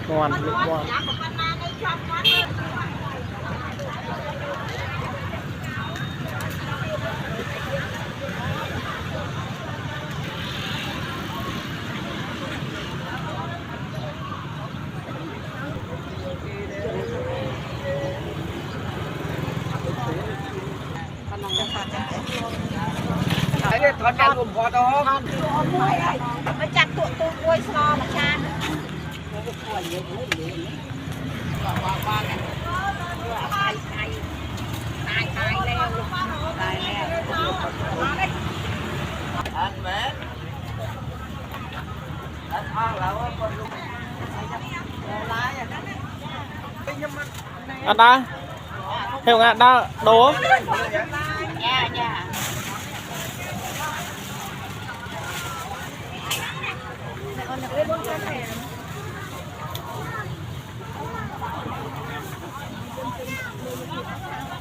ngon lụm ngon đấy thoát đèn gồm có đó nó chặt tụi tôi quay so mà chan anh mẹ anh ăn là con ăn đã theo ngạn đã đố nha nha con được lên con này